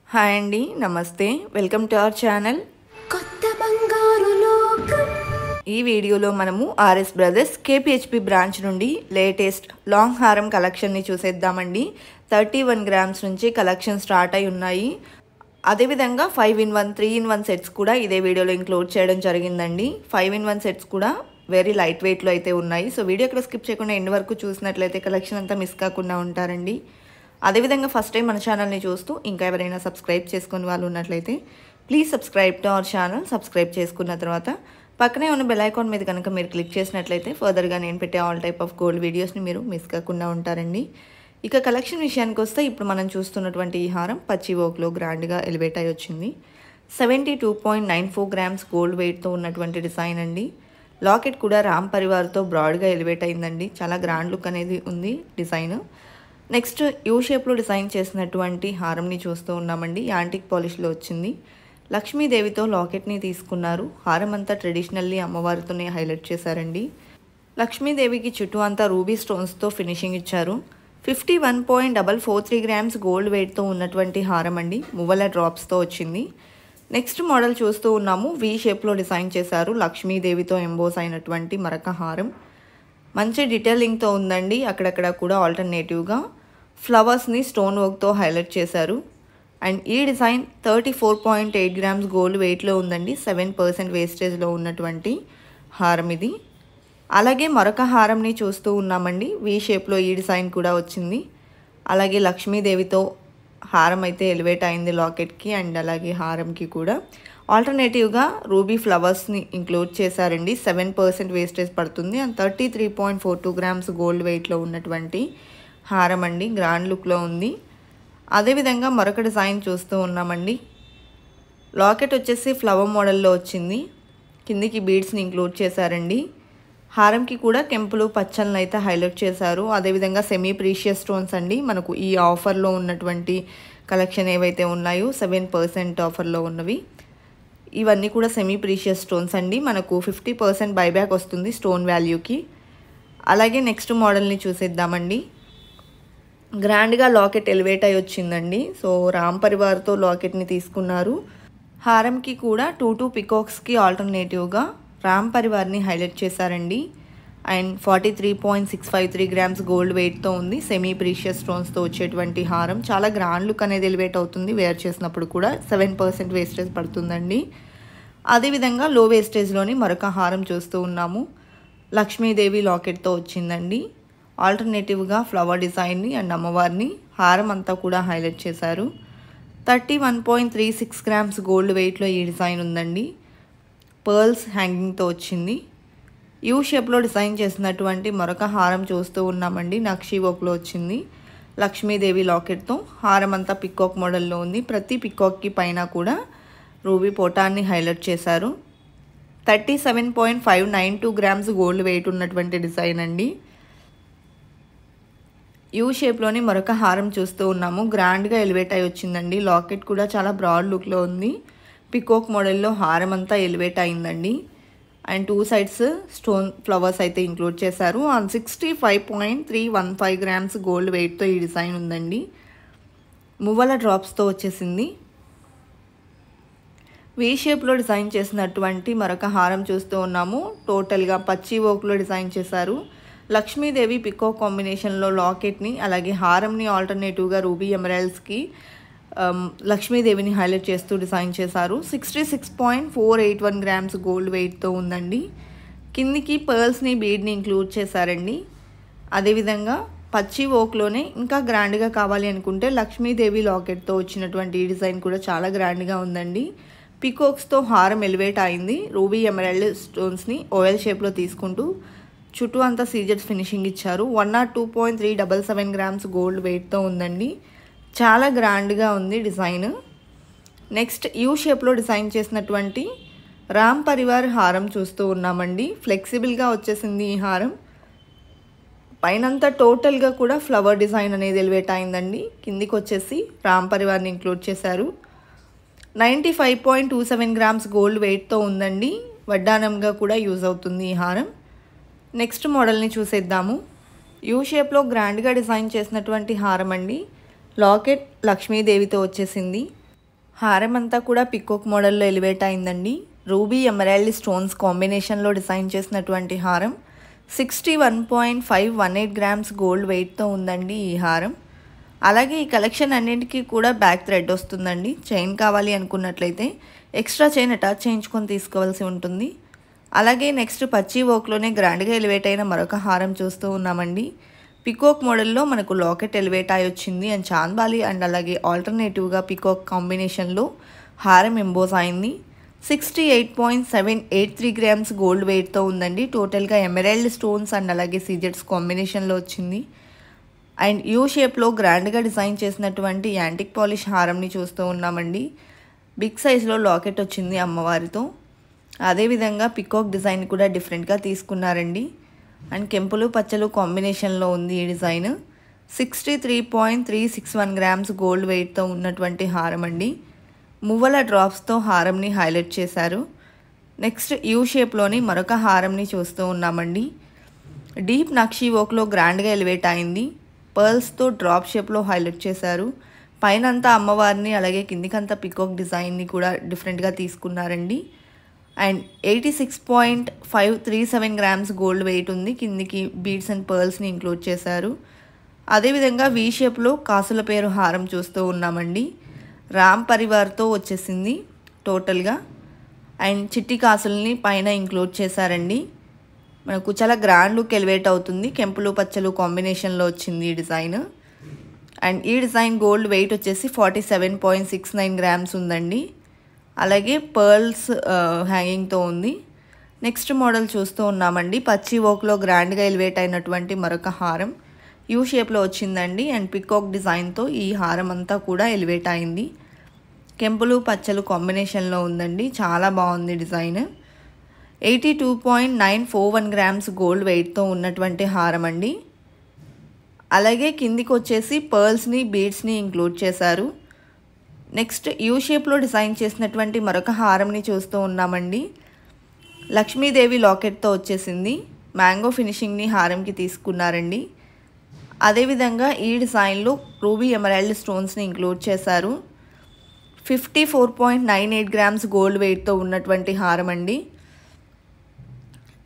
Hi అండి, నమస్తే. Welcome to our channel. కొత్త బంగారు లోకం. ఈ వీడియోలో మనము ఆర్ఎస్ బ్రదర్స్ కేపీహెచ్పి బ్రాంచ్ నుండి లేటెస్ట్ లాంగ్ హారం కలెక్షన్ని చూసేద్దామండి. 31 గ్రామ్స్ నుంచి కలెక్షన్ స్టార్ట్ అయి ఉన్నాయి. అదేవిధంగా 5-in-1, 3-in-1 సెట్స్ కూడా ఇదే వీడియోలో ఇంక్లూడ్ చేయడం జరిగిందండి. 5-in-1 సెట్స్ కూడా వెరీ లైట్ వెయిట్లో అయితే ఉన్నాయి. సో వీడియో ఇక్కడ స్కిప్ చేయకుండా ఎండ్ వరకు చూసినట్లయితే కలెక్షన్ అంతా మిస్ కాకుండా ఉంటారండి. అదేవిధంగా ఫస్ట్ టైం మన ఛానల్ని చూస్తూ ఇంకా ఎవరైనా సబ్స్క్రైబ్ చేసుకుని వాళ్ళు ఉన్నట్లయితే please subscribe to our channel. Subscribe చేసుకున్న తర్వాత పక్కనే ఉన్న బెల్ ఐకాన్ మీద కనుక మీరు క్లిక్ చేసినట్లయితే ఫర్దర్గా నేను పెట్టే ఆల్ టైప్ ఆఫ్ గోల్డ్ వీడియోస్ని మీరు మిస్ కాకుండా ఉంటారండి. ఇక కలెక్షన్ విషయానికి వస్తే ఇప్పుడు మనం చూస్తున్నటువంటి ఈ హారం పచ్చి వర్క్లో గ్రాండ్గా ఎలివేట్ అయి వచ్చింది. 72.94 గ్రామ్స్ గోల్డ్ వెయిట్తో ఉన్నటువంటి డిజైన్ అండి. లాకెట్ కూడా రామ్ పరివార్తో బ్రాడ్గా ఎలివేట్ అయిందండి. చాలా గ్రాండ్ లుక్ అనేది ఉంది డిజైన్. నెక్స్ట్ యూ షేప్లో డిజైన్ చేసినటువంటి హారంని చూస్తూ ఉన్నామండి. యాంటిక్ పాలిష్లో వచ్చింది. లక్ష్మీదేవితో లాకెట్ని తీసుకున్నారు. హారం అంతా ట్రెడిషనల్లీ అమ్మవారితోనే హైలైట్ చేశారండి. లక్ష్మీదేవికి చుట్టూ అంతా రూబీ స్టోన్స్తో ఫినిషింగ్ ఇచ్చారు. 51.443 గ్రామ్స్ గోల్డ్ వెయిట్తో ఉన్నటువంటి హారం అండి. మువ్వల డ్రాప్స్తో వచ్చింది. నెక్స్ట్ మోడల్ చూస్తూ ఉన్నాము. వీ షేప్లో డిజైన్ చేశారు. లక్ష్మీదేవితో ఎంబోస్ అయినటువంటి మరొక హారం. మంచి డీటెయిలింగ్తో ఉందండి. అక్కడక్కడ కూడా ఆల్టర్నేటివ్గా ఫ్లవర్స్ని స్టోన్ వర్క్తో హైలైట్ చేశారు. అండ్ ఈ డిజైన్ 34.8 గ్రామ్స్ గోల్డ్ వెయిట్లో ఉందండి. 7% వేస్టేజ్లో ఉన్నటువంటి హారం ఇది. అలాగే మరొక హారంని చూస్తూ ఉన్నామండి. వీ షేప్లో ఈ డిజైన్ కూడా వచ్చింది. అలాగే లక్ష్మీదేవితో హారం అయితే ఎలివేట్ అయింది లాకెట్కి అండ్ అలాగే హారంకి కూడా. ఆల్టర్నేటివ్గా రూబీ ఫ్లవర్స్ని ఇంక్లూడ్ చేశారండి. 7% వేస్టేజ్ పడుతుంది అండ్ 33.42 గ్రామ్స్ గోల్డ్ వెయిట్లో ఉన్నటువంటి హారం అండి. గ్రాండ్ లుక్లో ఉంది. అదేవిధంగా మరొక డిజైన్ చూస్తూ ఉన్నామండి. లాకెట్ వచ్చేసి ఫ్లవర్ మోడల్లో వచ్చింది. కిందికి బీడ్స్ని ఇంక్లూడ్ చేశారండి. హారంకి కూడా కెంపులు పచ్చలను అయితే హైలైట్ చేశారు. అదేవిధంగా సెమీ ప్రీషియస్ స్టోన్స్ అండి. మనకు ఈ ఆఫర్లో ఉన్నటువంటి కలెక్షన్ ఏవైతే ఉన్నాయో 7% ఆఫర్లో ఉన్నవి ఇవన్నీ కూడా సెమీ ప్రీషియస్ స్టోన్స్ అండి. మనకు 50% బైబ్యాక్ వస్తుంది స్టోన్ వాల్యూకి. అలాగే నెక్స్ట్ మోడల్ని చూసేద్దామండి. గ్రాండ్గా లాకెట్ ఎలివేట్ అయి వచ్చిందండి. సో రామ్ పరివార్తో లాకెట్ని తీసుకున్నారు. హారంకి కూడా 2 పికాక్స్కి ఆల్టర్నేటివ్గా రామ్ పరివార్ని హైలైట్ చేశారండి. అండ్ 43.653 గ్రామ్స్ గోల్డ్ వెయిట్తో ఉంది. సెమీ ప్రీషియస్ స్టోన్స్తో వచ్చేటువంటి హారం. చాలా గ్రాండ్ లుక్ అనేది ఎలివేట్ అవుతుంది. వేర్ చేసినప్పుడు కూడా 7% వేస్టేజ్ పడుతుందండి. అదేవిధంగా లో వేస్టేజ్లోని మరొక హారం చూస్తూ ఉన్నాము. లక్ష్మీదేవి లాకెట్తో వచ్చిందండి. ఆల్టర్నేటివ్గా ఫ్లవర్ డిజైన్ని అండ్ అమ్మవారిని హారం అంతా కూడా హైలైట్ చేశారు. 31.36 గ్రామ్స్ గోల్డ్ వెయిట్లో ఈ డిజైన్ ఉందండి. పర్ల్స్ హ్యాంగింగ్తో వచ్చింది. యూ షేప్లో డిజైన్ చేసినటువంటి మరొక హారం చూస్తూ ఉన్నామండి. నక్షీ వర్క్లో వచ్చింది. లక్ష్మీదేవి లాకెట్తో హారం అంతా పికాక్ మోడల్లో ఉంది. ప్రతి పికాక్కి పైన కూడా రూబీ పోటాన్ని హైలైట్ చేశారు. 37.592 గ్రామ్స్ గోల్డ్ వెయిట్ ఉన్నటువంటి డిజైన్ అండి. యూ షేప్లోని మరొక హారం చూస్తూ ఉన్నాము. గ్రాండ్గా ఎలివేట్ అయి వచ్చిందండి. లాకెట్ కూడా చాలా బ్రాడ్ లుక్లో ఉంది. పికాక్ మోడల్లో హారం అంతా ఎలివేట్ అయిందండి. అండ్ 2 సైడ్స్ స్టోన్ ఫ్లవర్స్ అయితే ఇంక్లూడ్ చేశారు. 65.315 గ్రామ్స్ గోల్డ్ వెయిట్తో ఈ డిజైన్ ఉందండి. మువ్వల డ్రాప్స్తో వచ్చేసింది. వీ షేప్లో డిజైన్ చేసినటువంటి మరొక హారం చూస్తూ ఉన్నాము. టోటల్గా పచ్చి వర్క్లో డిజైన్ చేశారు. లక్ష్మీదేవి పికాక్ కాంబినేషన్లో లాకెట్ని అలాగే హారంని ఆల్టర్నేటివ్గా రూబీ ఎమరాల్డ్స్కి లక్ష్మీదేవిని హైలైట్ చేస్తూ డిజైన్ చేశారు. 66.481 గ్రామ్స్ గోల్డ్ వెయిట్తో ఉందండి. కిందికి పర్ల్స్ని బీడ్ని ఇంక్లూడ్ చేశారండి. అదేవిధంగా పచ్చి వర్క్లోనే ఇంకా గ్రాండ్గా కావాలి అనుకుంటే లక్ష్మీదేవి లాకెట్తో వచ్చినటువంటి ఈ డిజైన్ కూడా చాలా గ్రాండ్గా ఉందండి. పికాక్స్తో హారం ఎలివేట్ అయింది. రూబీ ఎమరాల్డ్ స్టోన్స్ని ఓవెల్ షేప్లో తీసుకుంటూ చుట్టూ అంతా సీజెట్స్ ఫినిషింగ్ ఇచ్చారు. 102.377 గ్రామ్స్ గోల్డ్ వెయిట్తో ఉందండి. చాలా గ్రాండ్గా ఉంది డిజైన్. నెక్స్ట్ యూ షేప్లో డిజైన్ చేసినటువంటి రామ్ పరివార్ హారం చూస్తూ ఉన్నామండి. ఫ్లెక్సిబుల్గా వచ్చేసింది ఈ హారం. పైనంతా టోటల్గా కూడా ఫ్లవర్ డిజైన్ అనేది ఎలివేట్ అయిందండి. కిందికి వచ్చేసి రామ్ పరివార్ని ఇంక్లూడ్ చేశారు. 95.27 గ్రామ్స్ గోల్డ్ వెయిట్తో ఉందండి. వడ్డానంగా కూడా యూజ్ అవుతుంది ఈ హారం. నెక్స్ట్ మోడల్ని చూసేద్దాము. యూ షేప్లో గ్రాండ్గా డిజైన్ చేసినటువంటి హారం అండి. లాకెట్ లక్ష్మీదేవితో వచ్చేసింది. హారం అంతా కూడా పికాక్ మోడల్లో ఎలివేట్ అయిందండి. రూబీ ఎమరాల్డ్ స్టోన్స్ కాంబినేషన్లో డిజైన్ చేసినటువంటి హారం. 61.518 గ్రామ్స్ గోల్డ్ వెయిట్తో ఉందండి ఈ హారం. అలాగే ఈ కలెక్షన్ అన్నింటికీ కూడా బ్యాక్ థ్రెడ్ వస్తుందండి. చైన్ కావాలి అనుకున్నట్లయితే ఎక్స్ట్రా చైన్ అటాచ్ చేయించుకొని తీసుకోవాల్సి ఉంటుంది. అలాగే నెక్స్ట్ పచ్చి వర్క్లోనే గ్రాండ్గా ఎలివేట్ అయిన మరొక హారం చూస్తూ ఉన్నామండి. పికాక్ మోడల్లో మనకు లాకెట్ ఎలివేట్ అయి వచ్చింది అండ్ చాంద్బాలి అండ్ అలాగే ఆల్టర్నేటివ్గా పికాక్ కాంబినేషన్లో హారం ఎంబోస్ అయింది. 68.783 గ్రామ్స్ గోల్డ్ వెయిట్తో ఉందండి. టోటల్గా ఎమరాల్డ్ స్టోన్స్ అండ్ అలాగే సీజెట్స్ కాంబినేషన్లో వచ్చింది. అండ్ యూ షేప్లో గ్రాండ్గా డిజైన్ చేసినటువంటి యాంటిక్ పాలిష్ హారంని చూస్తూ ఉన్నామండి. బిగ్ సైజ్లో లాకెట్ వచ్చింది అమ్మవారితో. అదేవిధంగా పికాక్ డిజైన్ కూడా డిఫరెంట్గా తీసుకున్నారండి. అండ్ కెంపులు పచ్చలు కాంబినేషన్లో ఉంది ఈ డిజైన్. 63.361 గ్రామ్స్ గోల్డ్ వెయిట్తో ఉన్నటువంటి హారం అండి. మువ్వల డ్రాప్స్తో హారంని హైలైట్ చేశారు. నెక్స్ట్ యూ షేప్లోని మరొక హారంని చూస్తూ ఉన్నామండి. డీప్ నక్షీ వర్క్లో గ్రాండ్గా ఎలివేట్ అయింది. పర్ల్స్తో డ్రాప్ షేప్లో హైలైట్ చేశారు. పైనంతా అమ్మవారిని అలాగే కిందికంతా పికాక్ డిజైన్ని కూడా డిఫరెంట్గా తీసుకున్నారండి. అండ్ 86.537 గ్రామ్స్ గోల్డ్ వెయిట్ ఉంది. కిందికి బీడ్స్ అండ్ పర్ల్స్ని ఇంక్లూడ్ చేశారు. అదేవిధంగా వీ షేప్లో కాసుల పేరు హారం చూస్తూ ఉన్నామండి. రామ్ పరివార్తో వచ్చేసింది టోటల్గా. అండ్ చిట్టి కాసుల్ని పైన ఇంక్లూడ్ చేశారండి. మనకు చాలా గ్రాండ్ లుక్ ఎలివేట్ అవుతుంది. కెంపులు పచ్చలు కాంబినేషన్లో వచ్చింది ఈ డిజైన్. అండ్ ఈ డిజైన్ గోల్డ్ వెయిట్ వచ్చేసి 47.69 గ్రామ్స్ ఉందండి. అలాగే పర్ల్స్ హ్యాంగింగ్తో ఉంది. నెక్స్ట్ మోడల్ చూస్తూ ఉన్నామండి. పచ్చి వర్క్లో గ్రాండ్గా ఎలివేట్ అయినటువంటి మరొక హారం యూ షేప్లో వచ్చిందండి. అండ్ పికాక్ డిజైన్తో ఈ హారం అంతా కూడా ఎలివేట్ అయింది. కెంపులు పచ్చలు కాంబినేషన్లో ఉందండి. చాలా బాగుంది డిజైన్. 82.941 గ్రామ్స్ గోల్డ్ వెయిట్తో ఉన్నటువంటి హారం అండి. అలాగే కిందికి వచ్చేసి పర్ల్స్ని బీడ్స్ని ఇంక్లూడ్ చేశారు. నెక్స్ట్ యూ షేప్లో డిజైన్ చేసినటువంటి మరొక హారంని చూస్తూ ఉన్నామండి. లక్ష్మీదేవి లాకెట్తో వచ్చేసింది. మ్యాంగో ఫినిషింగ్ని హారంకి తీసుకున్నారండి. అదేవిధంగా ఈ డిజైన్లో రూబీ ఎమరాల్డ్ స్టోన్స్ని ఇంక్లూడ్ చేశారు. 54.98 గ్రామ్స్ గోల్డ్ వెయిట్తో ఉన్నటువంటి హారం అండి.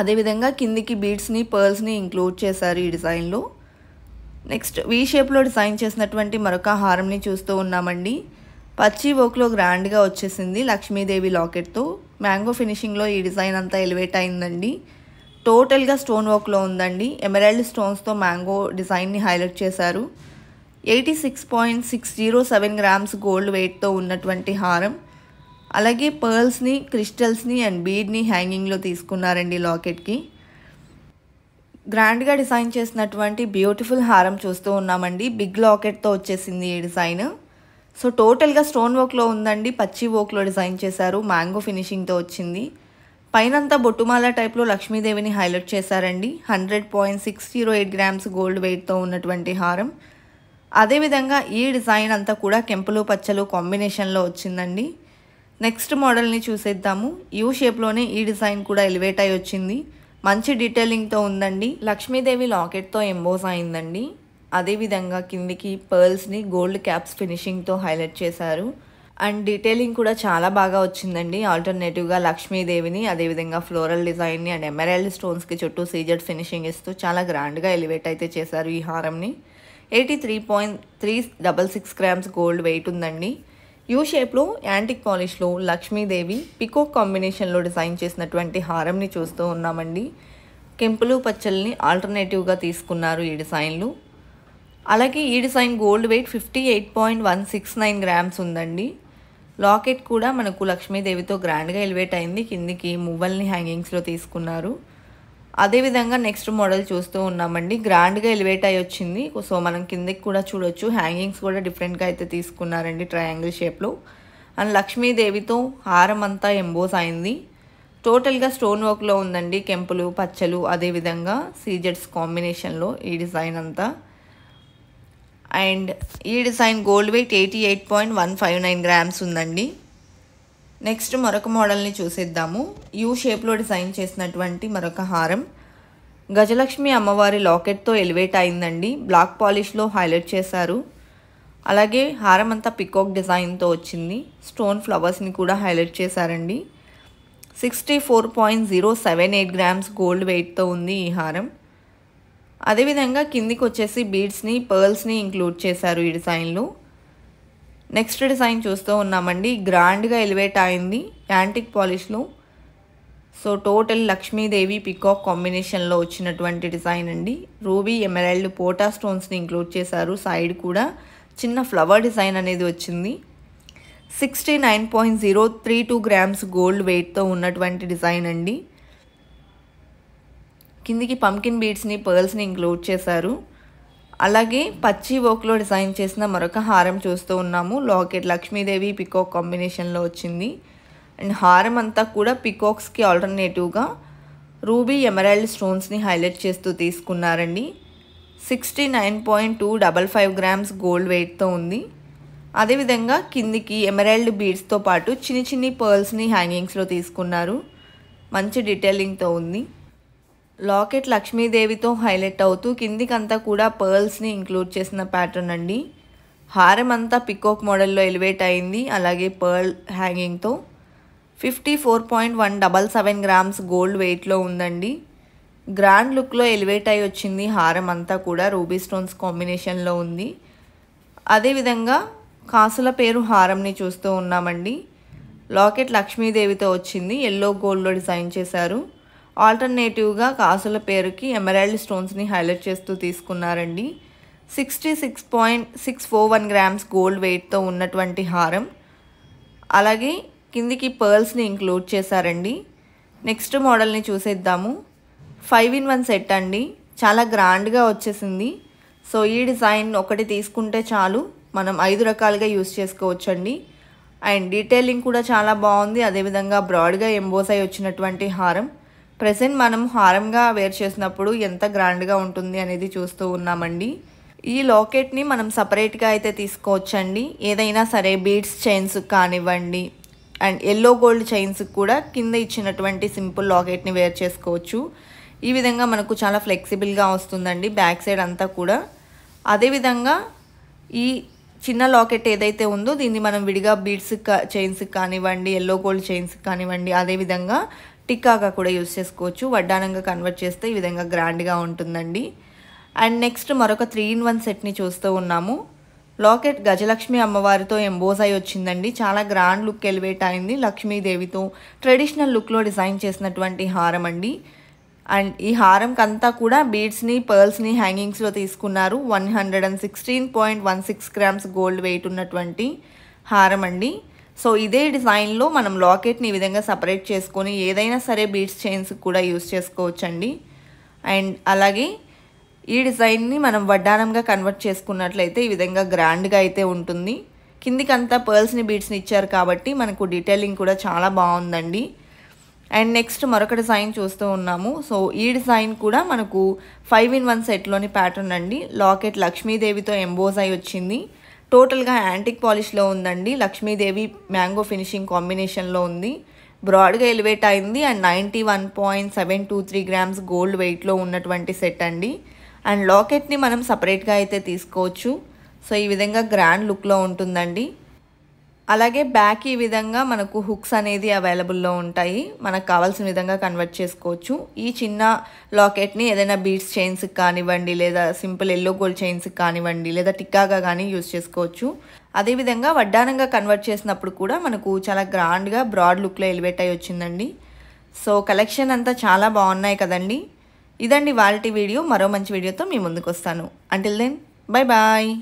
అదేవిధంగా కిందికి బీడ్స్ని పర్ల్స్ని ఇంక్లూడ్ చేశారు ఈ డిజైన్లో. నెక్స్ట్ వీ షేప్లో డిజైన్ చేసినటువంటి మరొక హారంని చూస్తూ ఉన్నామండి. పచ్చి వర్క్లో గ్రాండ్గా వచ్చేసింది లక్ష్మీదేవి లాకెట్తో. మ్యాంగో ఫినిషింగ్లో ఈ డిజైన్ అంతా ఎలివేట్ అయిందండి. టోటల్గా స్టోన్ వర్క్లో ఉందండి. ఎమరాల్డ్ స్టోన్స్తో మ్యాంగో డిజైన్ని హైలైట్ చేశారు. 86.607 గ్రామ్స్ గోల్డ్ వెయిట్తో ఉన్నటువంటి హారం. అలాగే పర్ల్స్ని క్రిస్టల్స్ని అండ్ బీడ్ని హ్యాంగింగ్లో తీసుకున్నారండి లాకెట్కి. గ్రాండ్గా డిజైన్ చేసినటువంటి బ్యూటిఫుల్ హారం చూస్తూ ఉన్నామండి. బిగ్ లాకెట్తో వచ్చేసింది ఈ డిజైన్. సో టోటల్గా స్టోన్ వర్క్లో ఉందండి. పచ్చి వర్క్లో డిజైన్ చేశారు. మ్యాంగో ఫినిషింగ్తో వచ్చింది. పైనంతా బొట్టుమాల టైప్లో లక్ష్మీదేవిని హైలైట్ చేశారండి. 100.608 గ్రామ్స్ గోల్డ్ వెయిట్తో ఉన్నటువంటి హారం. అదేవిధంగా ఈ డిజైన్ అంతా కూడా కెంపులు పచ్చలు కాంబినేషన్లో వచ్చిందండి. నెక్స్ట్ మోడల్ని చూసేద్దాము. యూ షేప్లోనే ఈ డిజైన్ కూడా ఎలివేట్ అయి వచ్చింది. మంచి డీటెయిలింగ్తో ఉందండి. లక్ష్మీదేవి లాకెట్తో ఎంబోస్ అయిందండి. అదేవిధంగా కిందికి పర్ల్స్ని గోల్డ్ క్యాప్స్ ఫినిషింగ్తో హైలైట్ చేశారు. అండ్ డీటెయిలింగ్ కూడా చాలా బాగా వచ్చిందండి. ఆల్టర్నేటివ్గా లక్ష్మీదేవిని అదేవిధంగా ఫ్లోరల్ డిజైన్ని అండ్ ఎమరాల్డ్ స్టోన్స్కి చుట్టూ సీజెడ్ ఫినిషింగ్ ఇస్తూ చాలా గ్రాండ్గా ఎలివేట్ అయితే చేశారు ఈ హారంని. 83.366 గ్రామ్స్ గోల్డ్ వెయిట్ ఉందండి. యూ షేప్లో యాంటిక్ పాలిష్లో లక్ష్మీదేవి పికాక్ కాంబినేషన్లో డిజైన్ చేసినటువంటి హారంని చూస్తూ ఉన్నామండి. కెంపులు పచ్చల్ని ఆల్టర్నేటివ్గా తీసుకున్నారు ఈ డిజైన్లు. అలాగే ఈ డిజైన్ గోల్డ్ వెయిట్ 58.169 గ్రామ్స్ ఉందండి. లాకెట్ కూడా మనకు లక్ష్మీదేవితో గ్రాండ్గా ఎలివేట్ అయింది. కిందికి మువ్వల్ని హ్యాంగింగ్స్లో తీసుకున్నారు. అదేవిధంగా నెక్స్ట్ మోడల్ చూస్తూ ఉన్నామండి. గ్రాండ్గా ఎలివేట్ అయి వచ్చింది. సో మనం కిందకి కూడా చూడొచ్చు. హ్యాంగింగ్స్ కూడా డిఫరెంట్గా అయితే తీసుకున్నారండి ట్రయాంగిల్ షేప్లో. అండ్ లక్ష్మీదేవితో హారం అంతా ఎంబోస్ అయింది. టోటల్గా స్టోన్ వర్క్లో ఉందండి. కెంపులు పచ్చలు అదేవిధంగా సీజెడ్స్ కాంబినేషన్లో ఈ డిజైన్ అంతా. అండ్ ఈ డిజైన్ గోల్డ్ వెయిట్ 88.159 గ్రామ్స్ ఉందండి. నెక్స్ట్ మరొక మోడల్ని చూసేద్దాము. యూ షేప్లో డిజైన్ చేసినటువంటి మరొక హారం. గజలక్ష్మి అమ్మవారి లాకెట్తో ఎలివేట్ అయిందండి. బ్లాక్ పాలిష్లో హైలైట్ చేశారు. అలాగే హారం అంతా పికాక్ డిజైన్తో వచ్చింది. స్టోన్ ఫ్లవర్స్ని కూడా హైలైట్ చేశారండి. 64.078 గ్రామ్స్ గోల్డ్ వెయిట్తో ఉంది ఈ హారం. అదేవిధంగా కిందికి వచ్చేసి బీడ్స్ని పర్ల్స్ని ఇంక్లూడ్ చేశారు ఈ డిజైన్లో. నెక్స్ట్ డిజైన్ చూస్తూ ఉన్నామండి. గ్రాండ్గా ఎలివేట్ అయింది యాంటిక్ పాలిష్లో. సో టోటల్ లక్ష్మీదేవి పికాక్ కాంబినేషన్లో వచ్చినటువంటి డిజైన్ అండి. రూబీ ఎమరాల్డ్ పోటా స్టోన్స్ని ఇంక్లూడ్ చేశారు. సైడ్ కూడా చిన్న ఫ్లవర్ డిజైన్ అనేది వచ్చింది. 69.032 గ్రామ్స్ గోల్డ్ వెయిట్తో ఉన్నటువంటి డిజైన్ అండి. కిందికి పంకిన్ బీడ్స్ని పర్ల్స్ని ఇంక్లూడ్ చేశారు. అలాగే పచ్చి వర్క్లో డిజైన్ చేసిన మరొక హారం చూస్తూ ఉన్నాము. లాకెట్ లక్ష్మీదేవి పికాక్ కాంబినేషన్లో వచ్చింది. అండ్ హారం అంతా కూడా పికాక్స్కి ఆల్టర్నేటివ్గా రూబీ ఎమరాల్డ్ స్టోన్స్ని హైలైట్ చేస్తూ తీసుకున్నారండి. 69.255 గ్రామ్స్ గోల్డ్ వెయిట్తో ఉంది. అదేవిధంగా కిందికి ఎమరాల్డ్ బీడ్స్తో పాటు చిన్ని చిన్ని పర్ల్స్ని హ్యాంగింగ్స్లో తీసుకున్నారు. మంచి డీటెయిలింగ్తో ఉంది. లాకెట్ లక్ష్మీదేవితో హైలైట్ అవుతూ కిందికంతా కూడా పర్ల్స్ని ఇంక్లూడ్ చేసిన ప్యాటర్న్ అండి. హారం అంతా పికాక్ మోడల్లో ఎలివేట్ అయింది. అలాగే పర్ల్ హ్యాంగింగ్తో 54.177 గ్రామ్స్ గోల్డ్ వెయిట్లో ఉందండి. గ్రాండ్ లుక్లో ఎలివేట్ అయి వచ్చింది. హారం అంతా కూడా రూబీ స్టోన్స్ కాంబినేషన్లో ఉంది. అదేవిధంగా కాసుల పేరు హారంని చూస్తూ ఉన్నామండి. లాకెట్ లక్ష్మీదేవితో వచ్చింది. ఎల్లో గోల్డ్లో డిజైన్ చేశారు. ఆల్టర్నేటివ్గా కాసుల పేరుకి ఎమరాల్డ్ స్టోన్స్ని హైలైట్ చేస్తూ తీసుకున్నారండి. 66.641 గ్రామ్స్ గోల్డ్ వెయిట్తో ఉన్నటువంటి హారం. అలాగే కిందికి పర్ల్స్ని ఇంక్లూడ్ చేశారండి. నెక్స్ట్ మోడల్ని చూసేద్దాము. 5-in-1 సెట్ అండి. చాలా గ్రాండ్గా వచ్చేసింది. సో ఈ డిజైన్ ఒకటి తీసుకుంటే చాలు, మనం 5 రకాలుగా యూస్ చేసుకోవచ్చండి. అండ్ డీటెయిలింగ్ కూడా చాలా బాగుంది. అదేవిధంగా బ్రాడ్గా ఎంబోస్ అయి వచ్చినటువంటి హారం. ప్రెసెంట్ మనం హారంగా వేర్ చేసినప్పుడు ఎంత గ్రాండ్గా ఉంటుంది అనేది చూస్తూ ఉన్నామండి. ఈ లాకెట్ని మనం సపరేట్గా అయితే తీసుకోవచ్చండి. ఏదైనా సరే బీడ్స్ చైన్స్ కానివ్వండి అండ్ ఎల్లో గోల్డ్ చైన్స్ కూడా కింద ఇచ్చినటువంటి సింపుల్ లాకెట్ని వేర్ చేసుకోవచ్చు. ఈ విధంగా మనకు చాలా ఫ్లెక్సిబుల్గా వస్తుందండి బ్యాక్ సైడ్ అంతా కూడా. అదేవిధంగా ఈ చిన్న లాకెట్ ఏదైతే ఉందో దీన్ని మనం విడిగా బీడ్స్ చైన్స్ కానివ్వండి, ఎల్లో గోల్డ్ చైన్స్ కానివ్వండి, అదేవిధంగా టిక్కాగా కూడా యూస్ చేసుకోవచ్చు. వడ్డానంగా కన్వర్ట్ చేస్తే ఈ విధంగా గ్రాండ్గా ఉంటుందండి. అండ్ నెక్స్ట్ మరొక 3-in-1 సెట్ని చూస్తూ ఉన్నాము. లాకెట్ గజలక్ష్మి అమ్మవారితో ఎంబోస్ అయి వచ్చిందండి. చాలా గ్రాండ్ లుక్ ఎలివేట్ అయింది. లక్ష్మీదేవితో ట్రెడిషనల్ లుక్లో డిజైన్ చేసినటువంటి హారం అండి. అండ్ ఈ హారంకంతా కూడా బీడ్స్ని పర్ల్స్ని హ్యాంగింగ్స్లో తీసుకున్నారు. 116.16 గ్రామ్స్ గోల్డ్ వెయిట్ ఉన్నటువంటి హారం అండి. సో ఇదే డిజైన్లో మనం లాకెట్ని ఈ విధంగా సపరేట్ చేసుకొని ఏదైనా సరే బీడ్స్ చైన్స్ కూడా యూస్ చేసుకోవచ్చండి. అండ్ అలాగే ఈ డిజైన్ని మనం వడ్డానంగా కన్వర్ట్ చేసుకున్నట్లయితే ఈ విధంగా గ్రాండ్గా అయితే ఉంటుంది. కిందికంతా పర్ల్స్ని బీడ్స్ని ఇచ్చారు కాబట్టి మనకు డీటెయిలింగ్ కూడా చాలా బాగుందండి. అండ్ నెక్స్ట్ మరొక డిజైన్ చూస్తూ ఉన్నాము. సో ఈ డిజైన్ కూడా మనకు 5-in-1 సెట్లోని ప్యాటర్న్ అండి. లాకెట్ లక్ష్మీదేవితో ఎంబోస్ అయి వచ్చింది. టోటల్గా యాంటిక్ పాలిష్లో ఉందండి. లక్ష్మీదేవి మ్యాంగో ఫినిషింగ్ కాంబినేషన్లో ఉంది. బ్రాడ్గా ఎలివేట్ అయింది. అండ్ 91.723 గ్రామ్స్ గోల్డ్ వెయిట్లో ఉన్నటువంటి సెట్ అండి. అండ్ లాకెట్ని మనం సపరేట్గా అయితే తీసుకోవచ్చు. సో ఈ విధంగా గ్రాండ్ లుక్లో ఉంటుందండి. అలాగే బ్యాక్ ఈ విధంగా మనకు హుక్స్ అనేది అవైలబుల్లో ఉంటాయి. మనకు కావాల్సిన విధంగా కన్వర్ట్ చేసుకోవచ్చు. ఈ చిన్న లాకెట్ని ఏదైనా బీడ్స్ చైన్స్ కానివ్వండి, లేదా సింపుల్ ఎల్లో గోల్డ్ చైన్స్ కానివ్వండి, లేదా టిక్కాగా కానీ యూస్ చేసుకోవచ్చు. అదేవిధంగా వడ్డానంగా కన్వర్ట్ చేసినప్పుడు కూడా మనకు చాలా గ్రాండ్గా బ్రాడ్ లుక్లో ఎలివేట్ అయి వచ్చిందండి. సో కలెక్షన్ అంతా చాలా బాగున్నాయి కదండి. ఇదండి వాళ్ళ వీడియో. మరో మంచి వీడియోతో మీ ముందుకు వస్తాను. Until then bye bye.